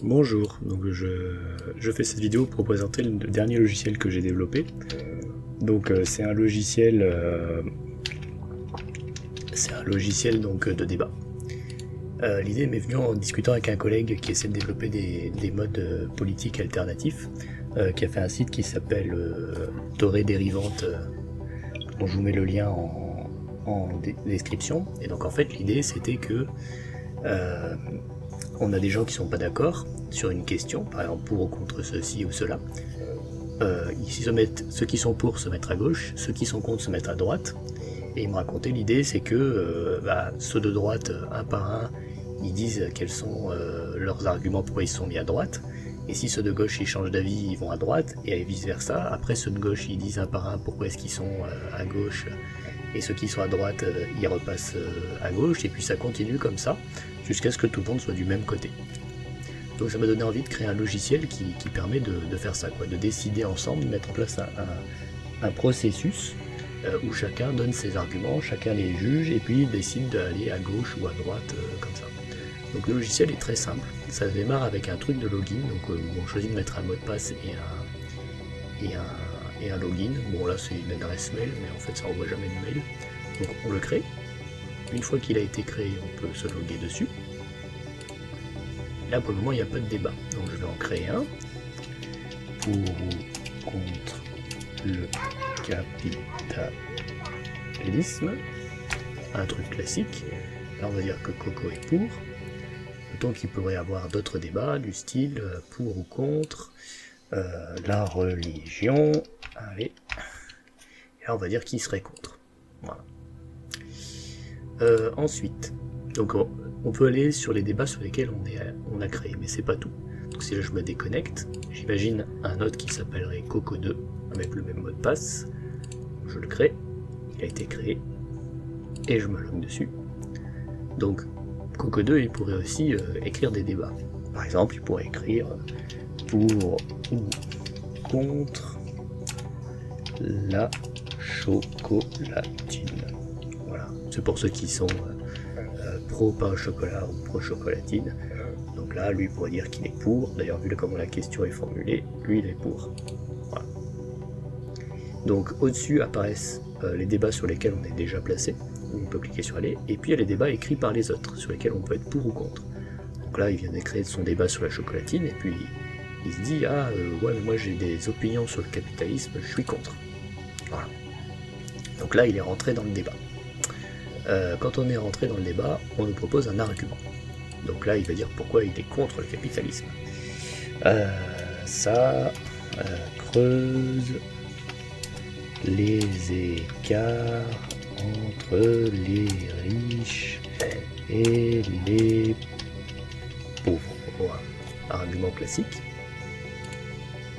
Bonjour, donc je fais cette vidéo pour présenter le dernier logiciel que j'ai développé. Donc c'est un logiciel donc de débat. L'idée m'est venue en discutant avec un collègue qui essaie de développer des modes politiques alternatifs, qui a fait un site qui s'appelle Torée Dérivante, dont je vous mets le lien en description. Et donc en fait l'idée c'était que on a des gens qui sont pas d'accord sur une question, par exemple pour ou contre ceci ou cela. Ceux qui sont pour se mettre à gauche, ceux qui sont contre se mettre à droite. Et il me racontait l'idée, c'est que ceux de droite, un par un, ils disent quels sont leurs arguments pourquoi ils se sont mis à droite. Et si ceux de gauche ils changent d'avis, ils vont à droite, et vice versa. Après ceux de gauche ils disent un par un pourquoi est-ce qu'ils sont à gauche, et ceux qui sont à droite ils repassent à gauche, et puis ça continue comme ça, jusqu'à ce que tout le monde soit du même côté. Donc ça m'a donné envie de créer un logiciel qui permet de faire ça, quoi, de décider ensemble, de mettre en place un processus où chacun donne ses arguments, chacun les juge, et puis décide d'aller à gauche ou à droite, comme ça. Donc le logiciel est très simple, ça démarre avec un truc de login, donc où on choisit de mettre un mot de passe et un login. Bon là c'est une adresse mail, mais en fait ça envoie jamais de mail. Donc on le crée. Une fois qu'il a été créé, on peut se loguer dessus. Là pour le moment il n'y a pas de débat, donc je vais en créer un. Pour ou contre le capitalisme, un truc classique. Là on va dire que Coco est pour. Donc il pourrait y avoir d'autres débats du style pour ou contre la religion. Allez. Et là on va dire qui serait contre. Voilà. Ensuite, donc on peut aller sur les débats sur lesquels on a créé, mais c'est pas tout. Donc si là je me déconnecte, j'imagine un autre qui s'appellerait Coco2 avec le même mot de passe. Je le crée, il a été créé, et je me log dessus. Donc Coco2 il pourrait aussi écrire des débats. Par exemple, il pourrait écrire pour ou contre la chocolatine. Voilà, c'est pour ceux qui sont pro pain au chocolat ou pro chocolatine. Donc là, lui pourrait dire qu'il est pour. D'ailleurs, vu comment la question est formulée, lui il est pour. Voilà. Donc au-dessus apparaissent les débats sur lesquels on est déjà placé. On peut cliquer sur aller, et puis il y a les débats écrits par les autres, sur lesquels on peut être pour ou contre. Donc là, il vient de créer son débat sur la chocolatine, et puis il se dit, ouais, mais moi j'ai des opinions sur le capitalisme, je suis contre. Voilà. Donc là, il est rentré dans le débat. Quand on est rentré dans le débat, on nous propose un argument. Donc là, il va dire pourquoi il est contre le capitalisme. Ça creuse les écarts entre les riches et les pauvres. Voilà. Argument classique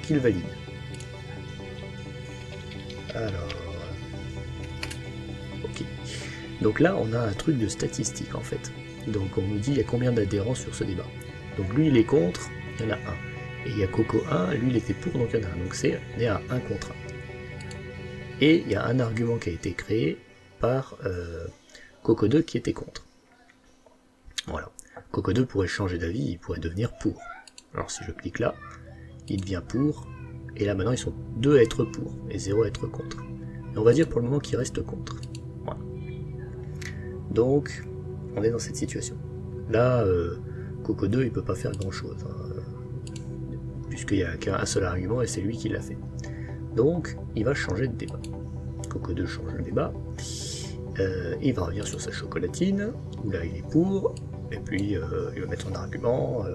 qu'il valide. Alors, ok. Donc là, on a un truc de statistique en fait. Donc on nous dit il y a combien d'adhérents sur ce débat. Donc lui il est contre, il y en a un. Et il y a Coco 1, lui il était pour, donc il y en a un. Donc on est à 1 contre 1. Et il y a un argument qui a été créé par Coco 2 qui était contre. Voilà. Coco 2 pourrait changer d'avis, il pourrait devenir pour. Alors si je clique là, il devient pour, et là maintenant ils sont 2 à être pour, et 0 à être contre. Et on va dire pour le moment qu'il reste contre. Voilà. Donc, on est dans cette situation. Là, Coco 2 il peut pas faire grand chose, hein, puisqu'il n'y a qu'un seul argument et c'est lui qui l'a fait. Donc, il va changer de débat. Coco 2 change le débat, il va revenir sur sa chocolatine, où là il est pour, et puis il va mettre son argument.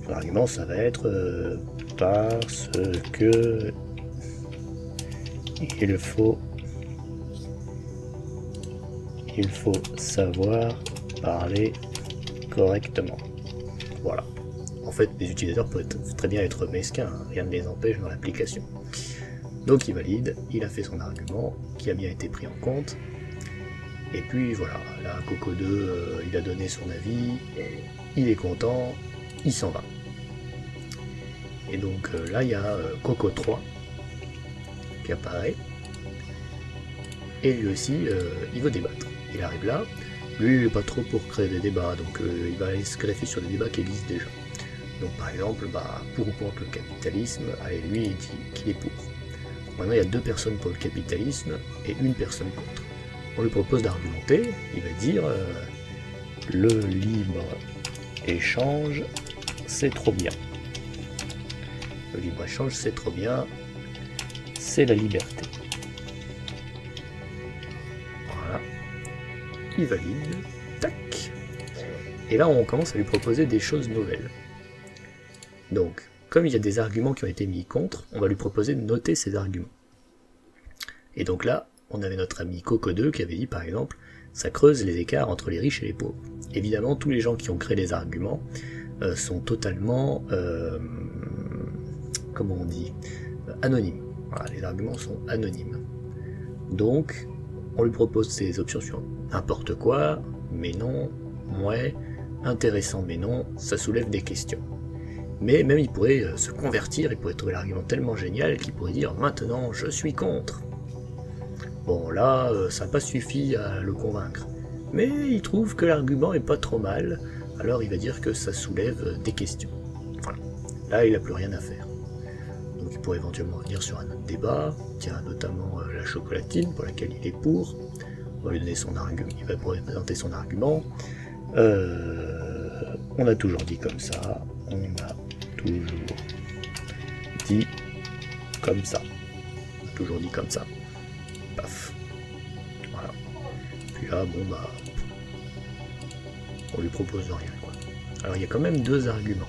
Son argument ça va être parce que il faut savoir parler correctement. Voilà. En fait, les utilisateurs peuvent très bien être mesquins, hein, rien ne les empêche dans l'application. Donc il valide, il a fait son argument, qui a bien été pris en compte. Et puis voilà, là Coco 2, il a donné son avis, il est content, il s'en va. Et donc là il y a Coco 3 qui apparaît, et lui aussi il veut débattre. Il arrive là, lui il n'est pas trop pour créer des débats, donc il va aller se greffer sur des débats qui existent déjà. Donc par exemple, pour ou contre le capitalisme, allez, lui il dit qu'il est pour. Maintenant il y a 2 personnes pour le capitalisme et 1 personne contre. On lui propose d'argumenter, il va dire le libre échange c'est trop bien. Le libre échange c'est trop bien, c'est la liberté. Voilà, il valide, tac. Et là on commence à lui proposer des choses nouvelles. Donc, comme il y a des arguments qui ont été mis contre, on va lui proposer de noter ces arguments. Et donc là, on avait notre ami Coco2 qui avait dit par exemple, ça creuse les écarts entre les riches et les pauvres. Évidemment, tous les gens qui ont créé les arguments sont totalement, comment on dit, anonymes. Voilà, les arguments sont anonymes. Donc, on lui propose ces options suivantes. N'importe quoi, mais non, ouais, intéressant mais non, ça soulève des questions. Mais même il pourrait se convertir, il pourrait trouver l'argument tellement génial qu'il pourrait dire « Maintenant, je suis contre ». Bon là, ça n'a pas suffi à le convaincre. Mais il trouve que l'argument est pas trop mal, alors il va dire que ça soulève des questions. Voilà. Là, il n'a plus rien à faire. Donc il pourrait éventuellement revenir sur un autre débat, tiens, notamment la chocolatine, pour laquelle il est pour. On va lui donner son argument, il va présenter son argument. On a toujours dit comme ça, on a toujours dit comme ça. On a toujours dit comme ça. Paf. Voilà. Puis là, on lui propose rien, quoi. Alors il y a quand même 2 arguments.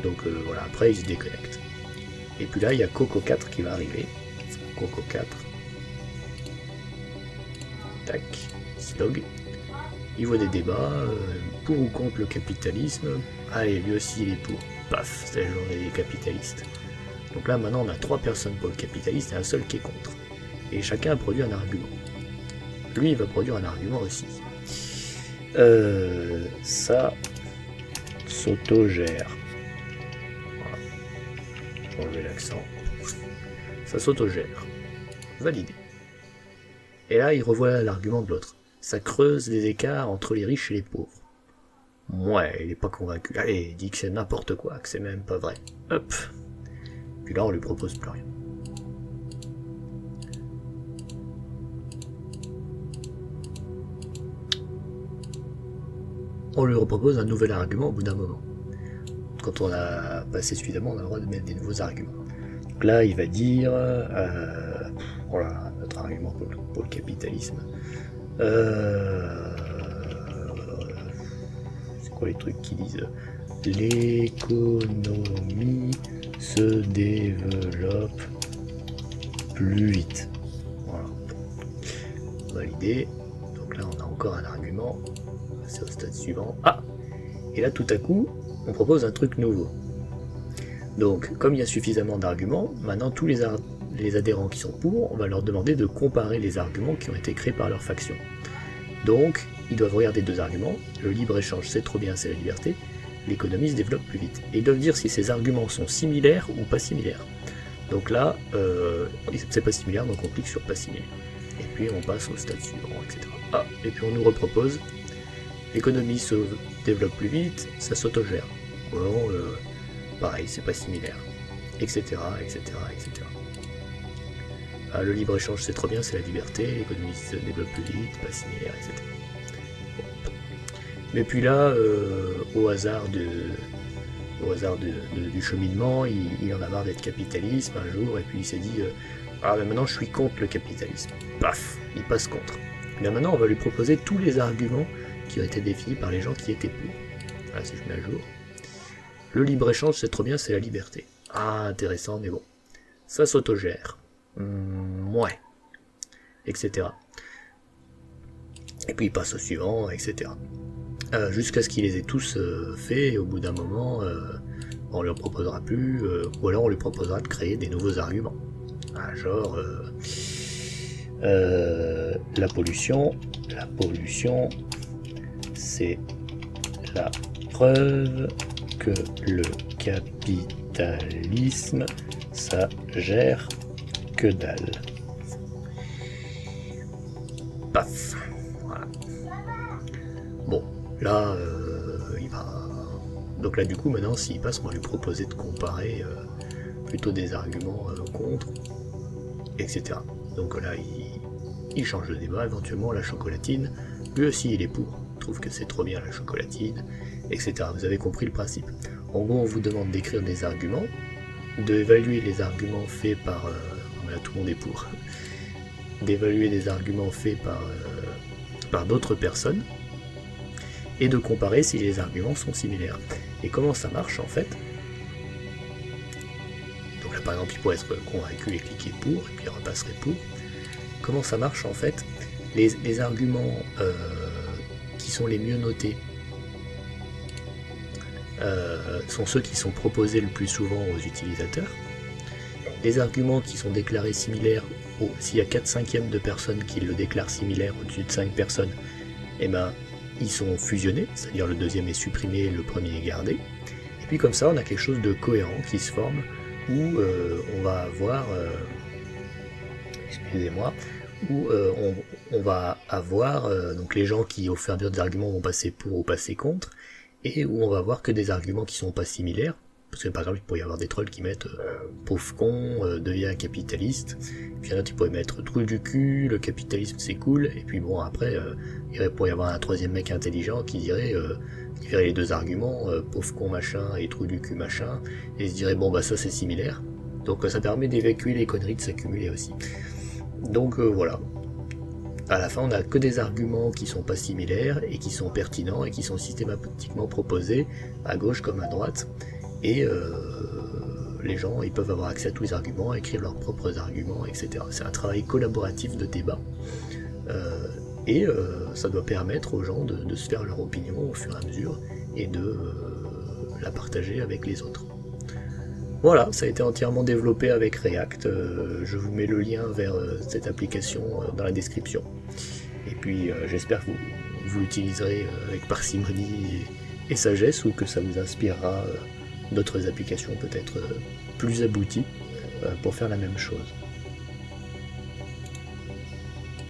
Donc voilà, après il se déconnecte. Et puis là, il y a Coco4 qui va arriver. Coco4. Tac. Slog. Il voit des débats, pour ou contre le capitalisme. Allez, lui aussi il est pour. Paf, c'est la journée des capitalistes. Donc là maintenant on a 3 personnes pour le capitaliste et un seul qui est contre. Et chacun a produit un argument. Lui il va produire un argument aussi. Ça s'autogère. Voilà. Je vais enlever l'accent. Ça s'autogère. Validé. Et là il revoit l'argument de l'autre. Ça creuse les écarts entre les riches et les pauvres. Ouais, il est pas convaincu. Allez, il dit que c'est n'importe quoi, que c'est même pas vrai. Hop. Puis là, on lui propose plus rien. On lui repropose un nouvel argument au bout d'un moment. Quand on a passé suffisamment, on a le droit de mettre des nouveaux arguments. Donc là, il va dire... voilà, notre argument pour le capitalisme. C'est quoi les trucs qui disent l'économie se développe plus vite. Voilà. Validé. Donc là on a encore un argument. C'est au stade suivant. Ah. Et là tout à coup on propose un truc nouveau. Donc comme il y a suffisamment d'arguments, maintenant tous les adhérents qui sont pour, on va leur demander de comparer les arguments qui ont été créés par leur faction. Donc, ils doivent regarder 2 arguments, le libre-échange c'est trop bien, c'est la liberté, l'économie se développe plus vite. Et ils doivent dire si ces arguments sont similaires ou pas similaires. Donc là, c'est pas similaire, donc on clique sur pas similaire. Et puis on passe au stade suivant, etc. Ah, et puis on nous repropose, l'économie se développe plus vite, ça s'autogère. Bon, pareil, c'est pas similaire, etc., etc., etc. Le libre-échange c'est trop bien, c'est la liberté, l'économie se développe plus vite, pas similaire, etc. Bon. Mais puis là, au hasard du cheminement, il en a marre d'être capitaliste un jour, et puis il s'est dit mais maintenant je suis contre le capitalisme. Paf, il passe contre. Et bien maintenant on va lui proposer tous les arguments qui ont été définis par les gens qui étaient pour. Voilà, si je mets à jour. Le libre-échange c'est trop bien, c'est la liberté. Ah, intéressant, mais bon. Ça s'autogère. Ouais, etc. Et puis il passe au suivant, etc. Jusqu'à ce qu'il les ait tous faits, et au bout d'un moment, on leur proposera plus, ou alors on lui proposera de créer des nouveaux arguments. Genre, la pollution, c'est la preuve que le capitalisme, ça gère que dalle. Paf. Voilà. Bon, là, il va Donc là du coup maintenant s'il passe, on va lui proposer de comparer plutôt des arguments contre, etc. Donc là il change de débat, éventuellement la chocolatine, lui aussi il est pour, il trouve que c'est trop bien la chocolatine, etc. Vous avez compris le principe. En gros on vous demande d'écrire des arguments, d'évaluer les arguments faits par... là tout le monde est pour. D'évaluer des arguments faits par d'autres personnes, et de comparer si les arguments sont similaires. Et comment ça marche en fait? Donc là par exemple il pourrait être convaincu et cliquer pour, et puis il repasserait pour. Comment ça marche en fait? Les arguments qui sont les mieux notés sont ceux qui sont proposés le plus souvent aux utilisateurs. Les arguments qui sont déclarés similaires, s'il y a 4/5 de personnes qui le déclarent similaire au-dessus de 5 personnes, et ben ils sont fusionnés, c'est-à-dire le deuxième est supprimé et le premier est gardé. Et puis comme ça on a quelque chose de cohérent qui se forme, où on va avoir... excusez-moi, où on va avoir donc les gens qui au fur et à mesure des arguments vont passer pour ou passer contre, et où on va avoir que des arguments qui sont pas similaires, parce que par exemple il pourrait y avoir des trolls qui mettent pauvre con, devient capitaliste, puis il y en a qui pourraient mettre trou du cul, le capitalisme c'est cool, et puis bon après il pourrait y avoir un troisième mec intelligent qui dirait qui verrait les deux arguments, pauvre con machin et trou du cul machin, et il se dirait bon bah ça c'est similaire, donc ça permet d'évacuer les conneries de s'accumuler aussi. Donc voilà, à la fin on n'a que des arguments qui sont pas similaires et qui sont pertinents et qui sont systématiquement proposés à gauche comme à droite, et les gens ils peuvent avoir accès à tous les arguments, écrire leurs propres arguments, etc. C'est un travail collaboratif de débat, et ça doit permettre aux gens de se faire leur opinion au fur et à mesure et de la partager avec les autres. Voilà, ça a été entièrement développé avec React, je vous mets le lien vers cette application dans la description. Et puis j'espère que vous l'utiliserez avec parcimonie et sagesse, ou que ça vous inspirera d'autres applications peut-être plus abouties pour faire la même chose.